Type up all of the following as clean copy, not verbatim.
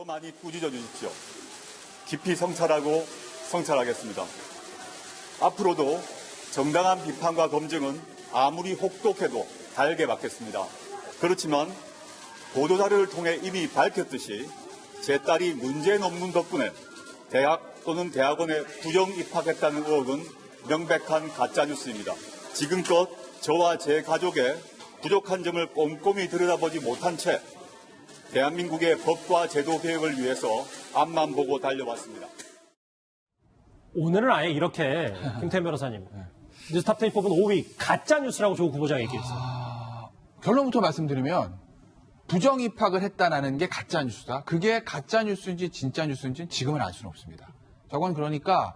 더 많이 꾸짖어 주십시오. 깊이 성찰하고 성찰하겠습니다. 앞으로도 정당한 비판과 검증은 아무리 혹독해도 달게 받겠습니다. 그렇지만 보도자료를 통해 이미 밝혔듯이 제 딸이 문제 논문 덕분에 대학 또는 대학원에 부정 입학했다는 의혹은 명백한 가짜뉴스입니다. 지금껏 저와 제 가족의 부족한 점을 꼼꼼히 들여다보지 못한 채 대한민국의 법과 제도 개혁을 위해서 앞만 보고 달려왔습니다. 오늘은 아예 이렇게 김태현 변호사님 뉴스탑10 뽑은 5위 가짜뉴스라고 조국 후보자가 얘기했어요. 결론부터 말씀드리면 부정 입학을 했다는 게 가짜뉴스다. 그게 가짜뉴스인지 진짜뉴스인지 지금은 알 수는 없습니다. 저건 그러니까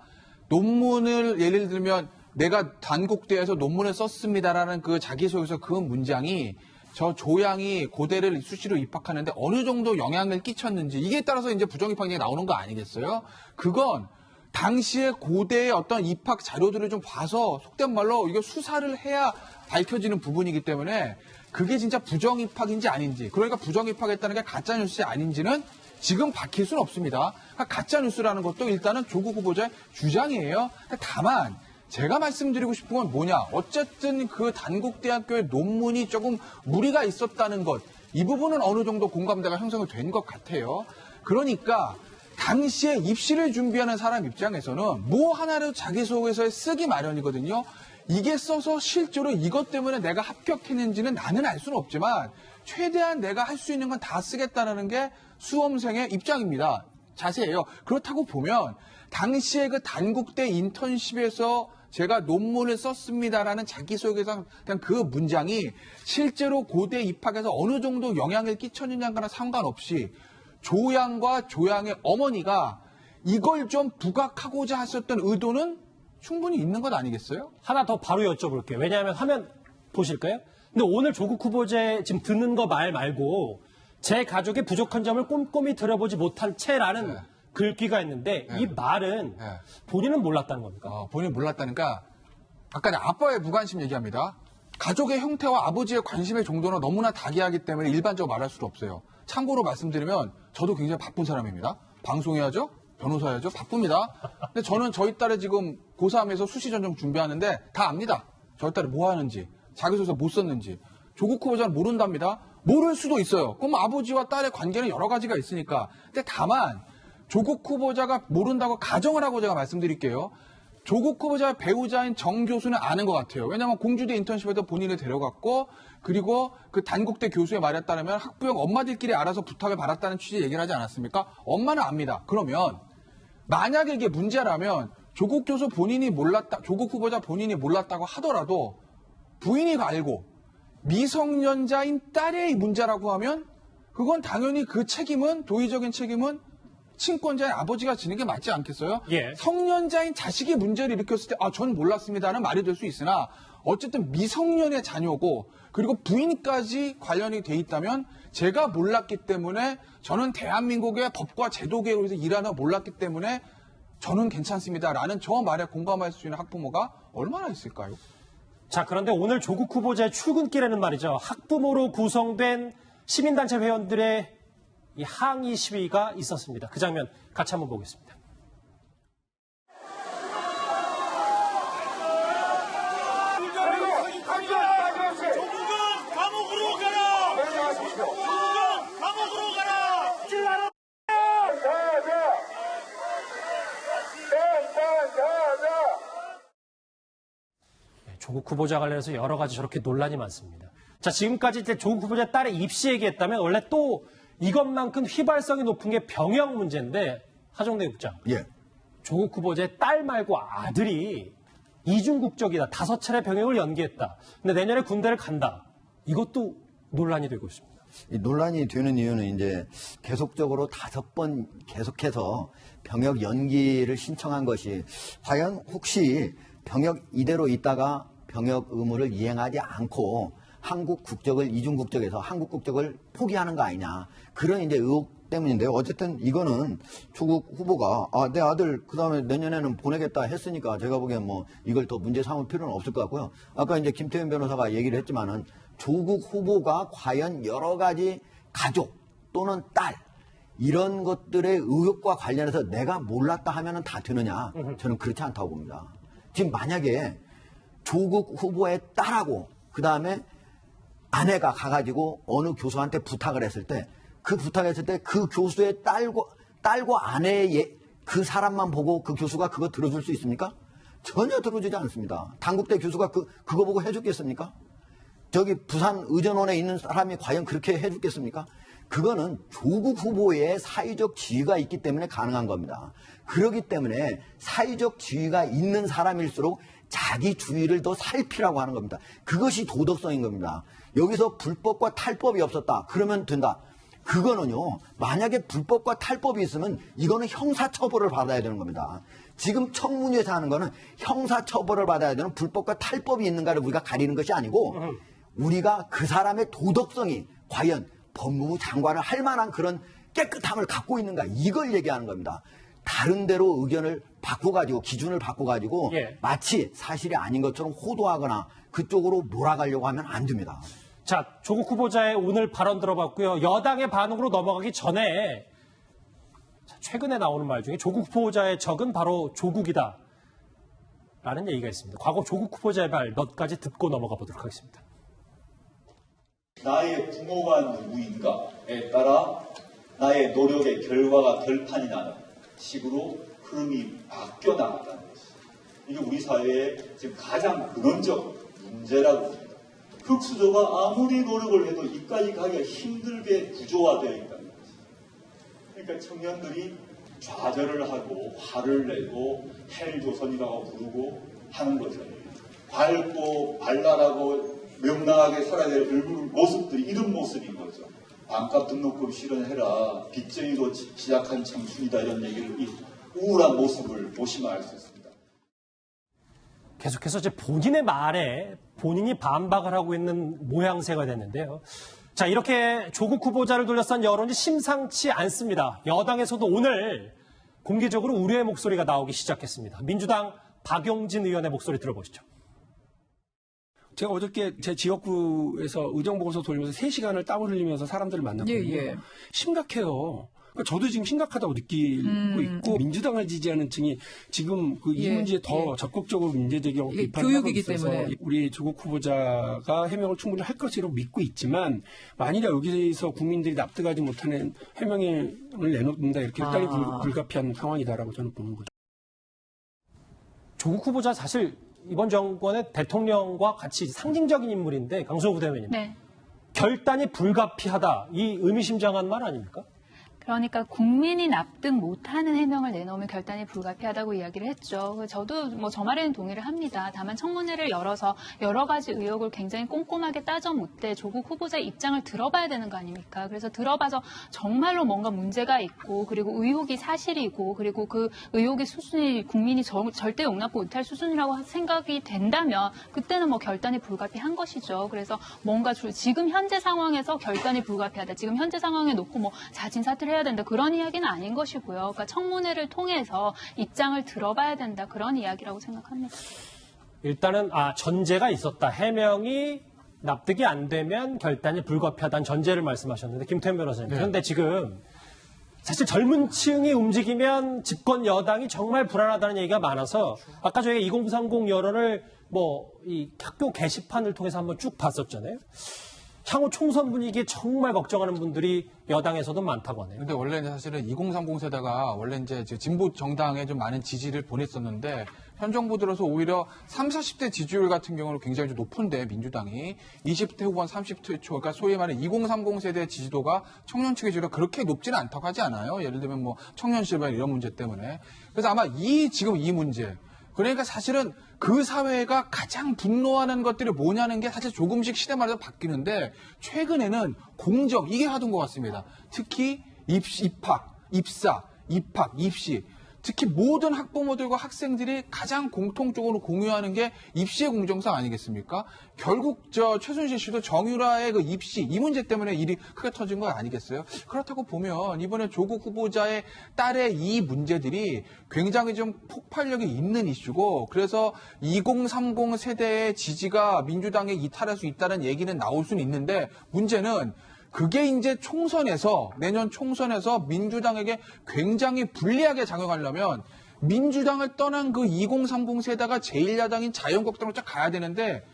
논문을 예를 들면 내가 단국대에서 논문을 썼습니다라는 그 자기소개서 그 문장이 저 조양이 고대를 수시로 입학하는데 어느 정도 영향을 끼쳤는지 이게 따라서 이제 부정 입학 얘기가 나오는 거 아니겠어요? 그건 당시에 고대의 어떤 입학 자료들을 좀 봐서 속된 말로 이거 수사를 해야 밝혀지는 부분이기 때문에 그게 진짜 부정 입학인지 아닌지, 그러니까 부정 입학했다는 게 가짜 뉴스인지 아닌지는 지금 밝힐 수는 없습니다. 그러니까 가짜 뉴스라는 것도 일단은 조국 후보자의 주장이에요. 다만 제가 말씀드리고 싶은 건 뭐냐? 어쨌든 그 단국대학교의 논문이 조금 무리가 있었다는 것, 이 부분은 어느 정도 공감대가 형성이 된 것 같아요. 그러니까 당시에 입시를 준비하는 사람 입장에서는 뭐 하나를 자기소개서에 쓰기 마련이거든요. 이게 써서 실제로 이것 때문에 내가 합격했는지는 나는 알 수는 없지만 최대한 내가 할 수 있는 건 다 쓰겠다는 게 수험생의 입장입니다. 자세예요. 그렇다고 보면 당시에 그 단국대 인턴십에서 제가 논문을 썼습니다라는 자기소개서 그 문장이 실제로 고대 입학에서 어느 정도 영향을 끼쳤느냐과는 상관없이 조양과 조양의 어머니가 이걸 좀 부각하고자 하셨던 의도는 충분히 있는 것 아니겠어요? 하나 더 바로 여쭤볼게요. 왜냐하면 화면 보실까요? 근데 오늘 조국 후보자 지금 듣는 거 말 말고 제 가족의 부족한 점을 꼼꼼히 들여보지 못한 채라는 글귀가 있는데 이 말은 본인은 몰랐다는 겁니까? 본인은 몰랐다니까 아까 아빠의 무관심 얘기합니다. 가족의 형태와 아버지의 관심의 정도는 너무나 다기하기 때문에 일반적으로 말할 수도 없어요. 참고로 말씀드리면 저도 굉장히 바쁜 사람입니다. 방송해야죠. 변호사야죠. 바쁩니다. 근데 저는 저희 딸이 지금 고3에서 수시 전형 준비하는데 다 압니다. 저희 딸이 뭐 하는지, 자기소개서 못 썼는지. 조국 후보자는 모른답니다. 모를 수도 있어요. 그럼 아버지와 딸의 관계는 여러 가지가 있으니까. 근데 다만 조국 후보자가 모른다고 가정을 하고 제가 말씀드릴게요. 조국 후보자의 배우자인 정 교수는 아는 것 같아요. 왜냐하면 공주대 인턴십에도 본인을 데려갔고 그리고 그 단국대 교수의 말에 따르면 학부형 엄마들끼리 알아서 부탁을 받았다는 취지의 얘기를 하지 않았습니까? 엄마는 압니다. 그러면 만약에 이게 문제라면 조국 교수 본인이 몰랐다, 조국 후보자 본인이 몰랐다고 하더라도 부인이 알고 미성년자인 딸의 문제라고 하면 그건 당연히 그 책임은 도의적인 책임은 친권자인 아버지가 지는 게 맞지 않겠어요? 예. 성년자인 자식이 문제를 일으켰을 때 전 몰랐습니다는 말이 될 수 있으나 어쨌든 미성년의 자녀고 그리고 부인까지 관련이 돼 있다면 제가 몰랐기 때문에 저는 대한민국의 법과 제도 개혁을 위해서 일하나 몰랐기 때문에 저는 괜찮습니다라는 저 말에 공감할 수 있는 학부모가 얼마나 있을까요? 자, 그런데 오늘 조국 후보자의 출근길에는 말이죠. 학부모로 구성된 시민단체 회원들의 이 항의 시위가 있었습니다. 그 장면 같이 한번 보겠습니다. 조국은 감옥으로 가라! 조국은 감옥으로 가라! 조국 후보자 관련해서 여러 가지 저렇게 논란이 많습니다. 자, 지금까지 이제 조국 후보자 딸의 입시 얘기했다면 원래 또 이것만큼 휘발성이 높은 게 병역 문제인데 하정대 국장. 예. 조국 후보자의 딸 말고 아들이 이중 국적이다. 5차례 병역을 연기했다. 근데 내년에 군대를 간다. 이것도 논란이 되고 있습니다. 이 논란이 되는 이유는 이제 계속적으로 5번 계속해서 병역 연기를 신청한 것이 과연 혹시 병역 이대로 있다가 병역 의무를 이행하지 않고 한국 국적을 이중 국적에서 한국 국적을 포기하는 거 아니냐 그런 이제 의혹 때문인데요. 어쨌든 이거는 조국 후보가 내 아들 그다음에 내년에는 보내겠다 했으니까 제가 보기엔 뭐 이걸 더 문제 삼을 필요는 없을 것 같고요. 아까 이제 김태현 변호사가 얘기를 했지만은 조국 후보가 과연 여러 가지 가족 또는 딸 이런 것들의 의혹과 관련해서 내가 몰랐다 하면은 다 되느냐? 저는 그렇지 않다고 봅니다. 지금 만약에 조국 후보의 딸하고 그 다음에 아내가 가가지고 어느 교수한테 부탁을 했을 때 그 부탁했을 때 그 교수의 딸과 아내의 그 사람만 보고 그 교수가 그거 들어줄 수 있습니까? 전혀 들어주지 않습니다. 단국대 교수가 그거 보고 해줬겠습니까? 저기 부산 의전원에 있는 사람이 과연 그렇게 해줬겠습니까? 그거는 조국 후보의 사회적 지위가 있기 때문에 가능한 겁니다. 그렇기 때문에 사회적 지위가 있는 사람일수록 자기 주위를 더 살피라고 하는 겁니다. 그것이 도덕성인 겁니다. 여기서 불법과 탈법이 없었다. 그러면 된다. 그거는요, 만약에 불법과 탈법이 있으면 이거는 형사처벌을 받아야 되는 겁니다. 지금 청문회에서 하는 거는 형사처벌을 받아야 되는 불법과 탈법이 있는가를 우리가 가리는 것이 아니고 우리가 그 사람의 도덕성이 과연 법무부 장관을 할 만한 그런 깨끗함을 갖고 있는가 이걸 얘기하는 겁니다. 다른 데로 의견을 바꿔가지고 기준을 바꿔가지고 마치 사실이 아닌 것처럼 호도하거나 그쪽으로 몰아가려고 하면 안 됩니다. 자, 조국 후보자의 오늘 발언 들어봤고요. 여당의 반응으로 넘어가기 전에 최근에 나오는 말 중에 조국 후보자의 적은 바로 조국이다 라는 얘기가 있습니다. 과거 조국 후보자의 말 몇 가지 듣고 넘어가 보도록 하겠습니다. 나의 부모가 누구인가에 따라 나의 노력의 결과가 결판이 나는 식으로 흐름이 바뀌어 나갔다는 것이 이게 우리 사회의 지금 가장 근원적 문제라고 봅니다. 흑수저가 아무리 노력을 해도 이까지 가기가 힘들게 구조화되어 있다는 것이. 그러니까 청년들이 좌절을 하고 화를 내고 헬조선이라고 부르고 하는 거죠. 밝고 발랄하고 명랑하게 살아야 될 모습들이 이런 모습인 거죠. 반값 등록금 실현해라. 빚쟁이로 시작한 청춘이다. 이런 얘기를 이 우울한 모습을 보시면 알 수 있습니다. 계속해서 이제 본인의 말에 본인이 반박을 하고 있는 모양새가 됐는데요. 자, 이렇게 조국 후보자를 둘러싼 여론이 심상치 않습니다. 여당에서도 오늘 공개적으로 우려의 목소리가 나오기 시작했습니다. 민주당 박용진 의원의 목소리 들어보시죠. 제가 어저께 제 지역구에서 의정보고서 돌리면서 3시간을 땀을 흘리면서 사람들을 만났거든요. 심각해요. 그러니까 저도 지금 심각하다고 느끼고 있고 민주당을 지지하는 층이 지금 이 문제에 더 적극적으로 문제제기하고 비판하고 있어서 때문에. 우리 조국 후보자가 해명을 충분히 할 것이라고 믿고 있지만 만일에 여기서 국민들이 납득하지 못하는 해명을 내놓는다 이렇게 일단이 불가피한 상황이다라고 저는 보는 거죠. 조국 후보자 사실 이번 정권의 대통령과 같이 상징적인 인물인데 강성구 대변인. 네. 결단이 불가피하다. 이 의미심장한 말 아닙니까? 그러니까 국민이 납득 못하는 해명을 내놓으면 결단이 불가피하다고 이야기를 했죠. 저도 저 말에는 동의를 합니다. 다만 청문회를 열어서 여러 가지 의혹을 굉장히 꼼꼼하게 따져 묻되 조국 후보자의 입장을 들어봐야 되는 거 아닙니까? 그래서 들어봐서 정말로 뭔가 문제가 있고 그리고 의혹이 사실이고 그리고 그 의혹의 수준이 국민이 절대 용납 못할 수준이라고 생각이 된다면 그때는 결단이 불가피한 것이죠. 그래서 뭔가 지금 현재 상황에서 결단이 불가피하다. 지금 현재 상황에 놓고 자진 사퇴를 해야 된다. 그런 이야기는 아닌 것이고요. 그러니까 청문회를 통해서 입장을 들어봐야 된다. 그런 이야기라고 생각합니다. 일단은 전제가 있었다. 해명이 납득이 안 되면 결단이 불가피하다는 전제를 말씀하셨는데 김태현 변호사님. 그런데 지금 사실 젊은 층이 움직이면 집권 여당이 정말 불안하다는 얘기가 많아서 아까 저희가 2030 여론을 이 학교 게시판을 통해서 한번 쭉 봤었잖아요. 향후 총선 분위기에 정말 걱정하는 분들이 여당에서도 많다고 하네요. 근데 원래 사실은 2030 세대가 원래 이제 진보 정당에 좀 많은 지지를 보냈었는데 현 정부 들어서 오히려 30, 40대 지지율 같은 경우는 굉장히 좀 높은데 민주당이 20대 후반 30대 초 그러니까 소위 말하는 2030 세대의 지지도가 청년 측의 지지도가 그렇게 높지는 않다고 하지 않아요. 예를 들면 청년 실반 이런 문제 때문에. 그래서 아마 지금 이 문제 그러니까 사실은 그 사회가 가장 분노하는 것들이 뭐냐는 게 사실 조금씩 시대마다 바뀌는데 최근에는 공정 이게 하던 것 같습니다. 특히 입학, 입사, 입학, 입시 특히 모든 학부모들과 학생들이 가장 공통적으로 공유하는 게 입시의 공정성 아니겠습니까? 결국 최순실 씨도 정유라의 그 입시 이 문제 때문에 일이 크게 터진 거 아니겠어요? 그렇다고 보면 이번에 조국 후보자의 딸의 이 문제들이 굉장히 좀 폭발력이 있는 이슈고 그래서 2030 세대의 지지가 민주당에 이탈할 수 있다는 얘기는 나올 수는 있는데 문제는 그게 이제 총선에서 내년 총선에서 민주당에게 굉장히 불리하게 작용하려면 민주당을 떠난 그 2030 세대가 제1야당인 자유한국당으로 쫙 가야 되는데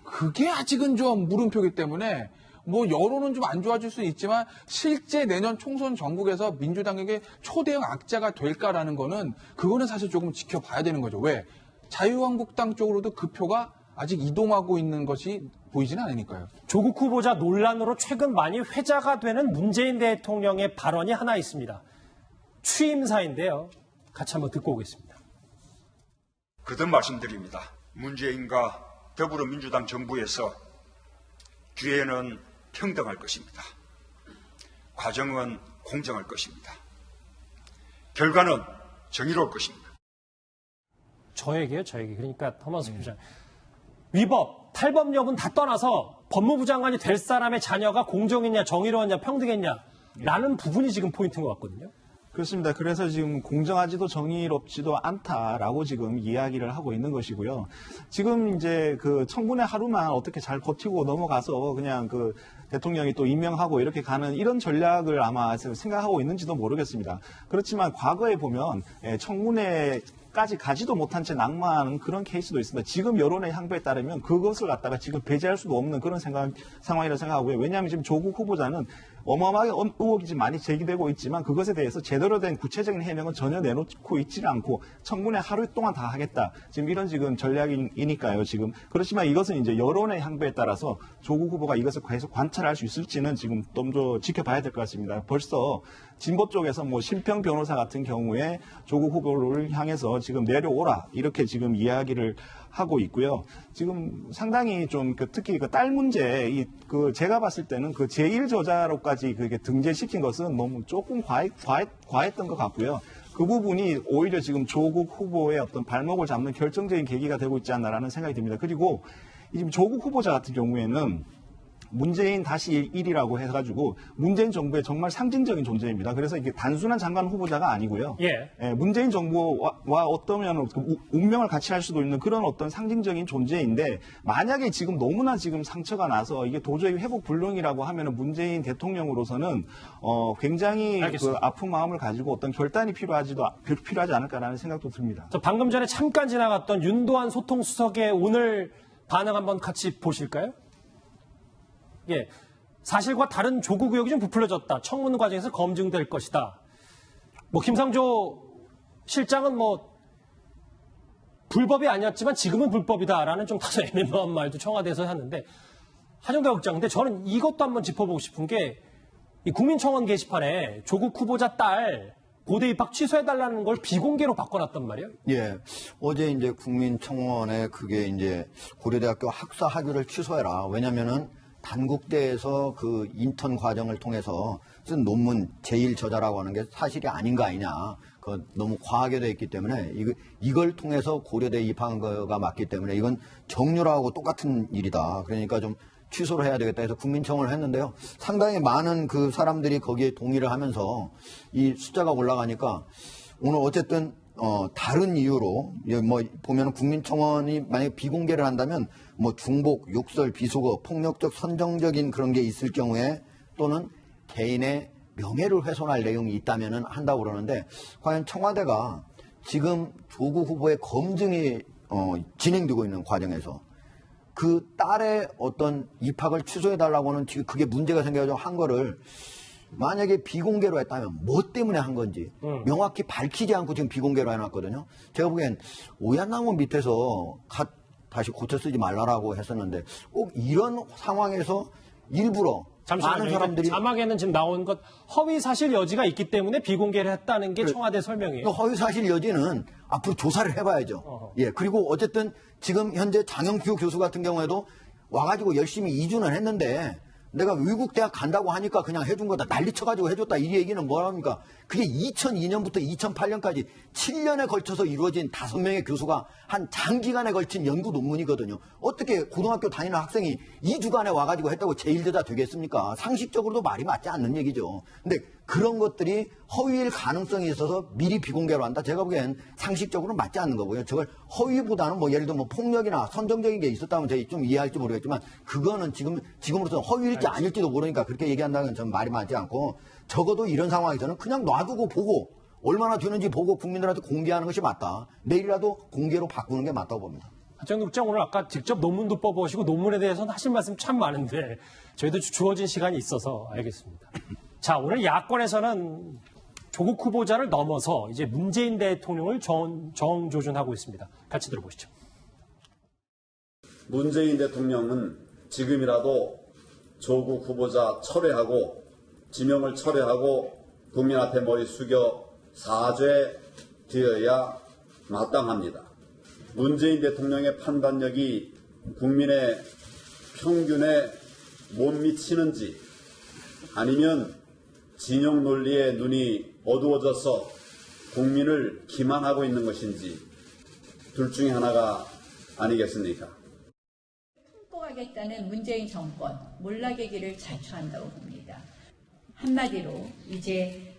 그게 아직은 좀 물음표이기 때문에 뭐 여론은 좀 안 좋아질 수 있지만 실제 내년 총선 전국에서 민주당에게 초대형 악재가 될까라는 거는 그거는 사실 조금 지켜봐야 되는 거죠. 왜? 자유한국당 쪽으로도 그 표가 아직 이동하고 있는 것이 보이지는 않으니까요. 조국 후보자 논란으로 최근 많이 회자가 되는 문재인 대통령의 발언이 하나 있습니다. 취임사인데요. 같이 한번 듣고 오겠습니다. 거듭 말씀드립니다. 문재인과 더불어민주당 정부에서 기회는 평등할 것입니다. 과정은 공정할 것입니다. 결과는 정의로울 것입니다. 저에게요, 저에게. 그러니까 허만수 부장. 위법, 탈법 여부는 다 떠나서 법무부 장관이 될 사람의 자녀가 공정했냐, 정의로웠냐, 평등했냐 라는 부분이 지금 포인트인 것 같거든요. 그렇습니다. 그래서 지금 공정하지도 정의롭지도 않다라고 지금 이야기를 하고 있는 것이고요. 지금 이제 그 청문회 하루만 어떻게 잘 버티고 넘어가서 그냥 그 대통령이 또 임명하고 이렇게 가는 이런 전략을 아마 생각하고 있는지도 모르겠습니다. 그렇지만 과거에 보면 청문회까지 가지도 못한 채 낙마하는 그런 케이스도 있습니다. 지금 여론의 향배에 따르면 그것을 갖다가 지금 배제할 수도 없는 그런 상황이라고 생각하고요. 왜냐하면 지금 조국 후보자는 어마어마하게 의혹이 지금 많이 제기되고 있지만 그것에 대해서 제대로 된 구체적인 해명은 전혀 내놓고 있지는 않고 청문회 하루 동안 다 하겠다. 지금 이런 지금 전략이니까요. 지금 그렇지만 이것은 이제 여론의 향배에 따라서 조국 후보가 이것을 계속 관찰할 수 있을지는 지금 좀 더 지켜봐야 될 것 같습니다. 벌써 진보 쪽에서 뭐 심평 변호사 같은 경우에 조국 후보를 향해서 지금 내려오라 이렇게 지금 이야기를 하고 있고요. 지금 상당히 좀 특히 그 딸 문제, 제가 봤을 때는 그 제1저자로까지 그게 등재시킨 것은 너무 조금 과했던 것 같고요. 그 부분이 오히려 지금 조국 후보의 어떤 발목을 잡는 결정적인 계기가 되고 있지 않나라는 생각이 듭니다. 그리고 지금 조국 후보자 같은 경우에는 문재인 다시 1이라고 해가지고 문재인 정부의 정말 상징적인 존재입니다. 그래서 이게 단순한 장관 후보자가 아니고요. 문재인 정부와 어떠면 운명을 같이 할 수도 있는 그런 어떤 상징적인 존재인데 만약에 지금 너무나 지금 상처가 나서 이게 도저히 회복 불능이라고 하면은 문재인 대통령으로서는 굉장히 그 아픈 마음을 가지고 어떤 결단이 필요하지 않을까라는 생각도 듭니다. 방금 전에 잠깐 지나갔던 윤도한 소통수석의 오늘 반응 한번 같이 보실까요? 예, 사실과 다른 조국 의혹이 좀 부풀려졌다. 청문 과정에서 검증될 것이다. 뭐 김상조 실장은 뭐 불법이 아니었지만 지금은 불법이다라는 좀 다소 애매모호한 말도 청와대에서 했는데 하정대 국장, 근데 저는 이것도 한번 짚어보고 싶은 게 이 국민청원 게시판에 조국 후보자 딸 고대 입학 취소해달라는 걸 비공개로 바꿔놨단 말이에요. 예. 어제 이제 국민청원에 그게 이제 고려대학교 학사 학위를 취소해라. 왜냐면은 단국대에서 그 인턴 과정을 통해서 쓴 논문 제1저자라고 하는 게 사실이 아닌 거 아니냐. 너무 과하게 되어 있기 때문에 이걸 통해서 고려대에 입학한 거가 맞기 때문에 이건 정유라하고 똑같은 일이다. 그러니까 좀 취소를 해야 되겠다 해서 국민청원을 했는데요. 상당히 많은 그 사람들이 거기에 동의를 하면서 이 숫자가 올라가니까 오늘 어쨌든 다른 이유로 뭐 보면 국민청원이 만약에 비공개를 한다면 뭐 중복, 욕설, 비속어, 폭력적, 선정적인 그런 게 있을 경우에 또는 개인의 명예를 훼손할 내용이 있다면은 한다고 그러는데 과연 청와대가 지금 조국 후보의 검증이 진행되고 있는 과정에서 그 딸의 어떤 입학을 취소해달라고는 지금 그게 문제가 생겨서 한 거를 만약에 비공개로 했다면 뭐 때문에 한 건지 명확히 밝히지 않고 지금 비공개로 해놨거든요. 제가 보기엔 오얏나무 밑에서 다시 고쳐 쓰지 말라라고 했었는데 꼭 이런 상황에서 일부러 많은 사람들이 자막에는 지금 나온 것 허위 사실 여지가 있기 때문에 비공개를 했다는 게 청와대 설명이에요. 허위 사실 여지는 앞으로 조사를 해봐야죠. 예, 그리고 어쨌든 지금 현재 장영규 교수 같은 경우에도 와가지고 열심히 이준을 했는데 내가 외국 대학 간다고 하니까 그냥 해준 거다. 난리 쳐가지고 해줬다. 이 얘기는 뭐랍니까? 그게 2002년부터 2008년까지 7년에 걸쳐서 이루어진 5명의 교수가 한 장기간에 걸친 연구 논문이거든요. 어떻게 고등학교 다니는 학생이 2주간에 와가지고 했다고 제1저자 되겠습니까? 상식적으로도 말이 맞지 않는 얘기죠. 근데 그런 것들이 허위일 가능성이 있어서 미리 비공개로 한다. 제가 보기엔 상식적으로 맞지 않는 거고요. 저걸 허위보다는 뭐 예를 들어 뭐 폭력이나 선정적인 게 있었다면 저희 좀 이해할지 모르겠지만 그거는 지금으로서 허위일지 아닐지도 모르니까 그렇게 얘기한다는 건 전 말이 맞지 않고 적어도 이런 상황에서는 그냥 놔두고 보고 얼마나 되는지 보고 국민들한테 공개하는 것이 맞다. 내일이라도 공개로 바꾸는 게 맞다고 봅니다. 박정희 국장 오늘 아까 직접 논문도 뽑아오시고 논문에 대해서는 하신 말씀 참 많은데 저희도 주어진 시간이 있어서 알겠습니다. 자, 오늘 야권에서는 조국 후보자를 넘어서 이제 문재인 대통령을 정조준하고 있습니다. 같이 들어보시죠. 문재인 대통령은 지금이라도 조국 후보자 철회하고 지명을 철회하고 국민 앞에 머리 숙여 사죄되어야 마땅합니다. 문재인 대통령의 판단력이 국민의 평균에 못 미치는지 아니면 진영 논리에 눈이 어두워져서 국민을 기만하고 있는 것인지 둘 중에 하나가 아니겠습니까? 통과하겠다는 문재인 정권 몰락의 길을 자초한다고 봅니다. 한마디로 이제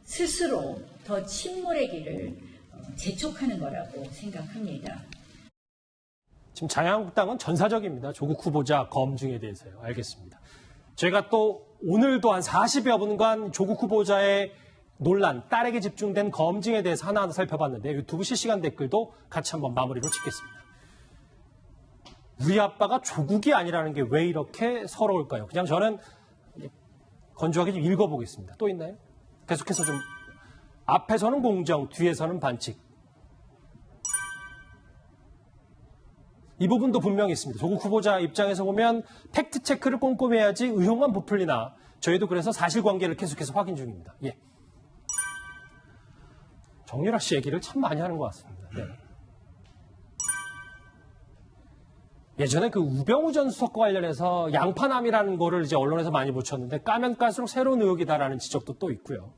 스스로 더 침몰의 길을 재촉하는 거라고 생각합니다. 지금 자유한국당은 전사적입니다. 조국 후보자 검증에 대해서요. 알겠습니다. 저희가 또 오늘도 한 40여 분간 조국 후보자의 논란, 딸에게 집중된 검증에 대해서 하나하나 살펴봤는데 유튜브 실시간 댓글도 같이 한번 마무리로 짓겠습니다. 우리 아빠가 조국이 아니라는 게 왜 이렇게 서러울까요? 그냥 저는 건조하게 좀 읽어보겠습니다. 또 있나요? 계속해서 좀 앞에서는 공정, 뒤에서는 반칙. 이 부분도 분명히 있습니다. 조국 후보자 입장에서 보면 팩트체크를 꼼꼼히 해야지 의혹만 부풀리나 저희도 그래서 사실관계를 계속해서 확인 중입니다. 예. 정유라 씨 얘기를 참 많이 하는 것 같습니다. 네. 예전에 그 우병우 전 수석과 관련해서 양파남이라는 거를 이제 언론에서 많이 붙였는데 까면 깔수록 새로운 의혹이다라는 지적도 또 있고요.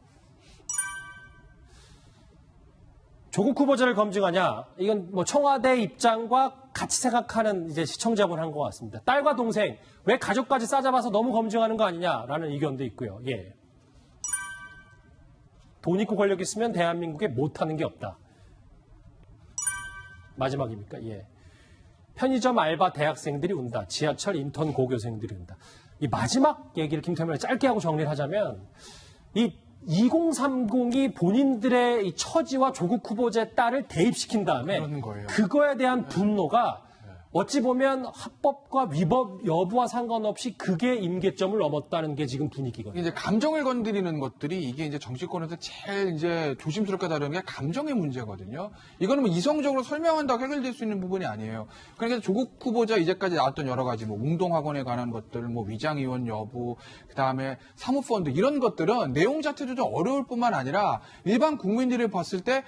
조국 후보자를 검증하냐? 이건 뭐 청와대 입장과 같이 생각하는 이제 시청자분 한 것 같습니다. 딸과 동생, 왜 가족까지 싸잡아서 너무 검증하는 거 아니냐라는 의견도 있고요. 예. 돈 있고 권력 있으면 대한민국에 못하는 게 없다. 마지막입니까? 예. 편의점 알바 대학생들이 운다. 지하철 인턴 고교생들이 운다. 이 마지막 얘기를 김태명이 짧게 하고 정리를 하자면 이 2030이 본인들의 이 처지와 조국 후보자의 딸을 대입시킨 다음에 그거에 대한 분노가 어찌 보면 합법과 위법 여부와 상관없이 그게 임계점을 넘었다는 게 지금 분위기거든요. 이제 감정을 건드리는 것들이 이게 이제 정치권에서 제일 이제 조심스럽게 다루는 게 감정의 문제거든요. 이거는 뭐 이성적으로 설명한다고 해결될 수 있는 부분이 아니에요. 그러니까 조국 후보자 이제까지 나왔던 여러 가지 뭐 웅동학원에 관한 것들, 뭐 위장의원 여부, 그다음에 사모펀드 이런 것들은 내용 자체도 좀 어려울 뿐만 아니라 일반 국민들이 봤을 때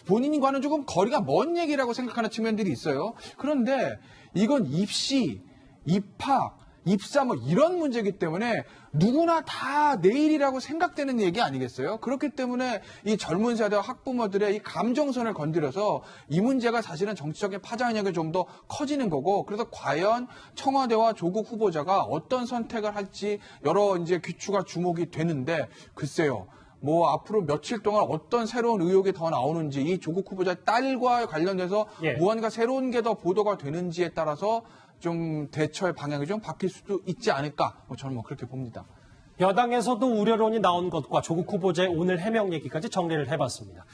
본인과는 조금 거리가 먼 얘기라고 생각하는 측면들이 있어요. 그런데 이건 입시, 입학, 입사 뭐 이런 문제이기 때문에 누구나 다 내일이라고 생각되는 얘기 아니겠어요? 그렇기 때문에 이 젊은 세대와 학부모들의 이 감정선을 건드려서 이 문제가 사실은 정치적인 파장력이 좀 더 커지는 거고 그래서 과연 청와대와 조국 후보자가 어떤 선택을 할지 여러 이제 귀추가 주목이 되는데 글쎄요. 뭐 앞으로 며칠 동안 어떤 새로운 의혹이 더 나오는지 이 조국 후보자 딸과 관련해서 무언가 새로운 게 더 보도가 되는지에 따라서 좀 대처의 방향이 좀 바뀔 수도 있지 않을까 저는 뭐 그렇게 봅니다. 여당에서도 우려론이 나온 것과 조국 후보자의 오늘 해명 얘기까지 정리를 해봤습니다.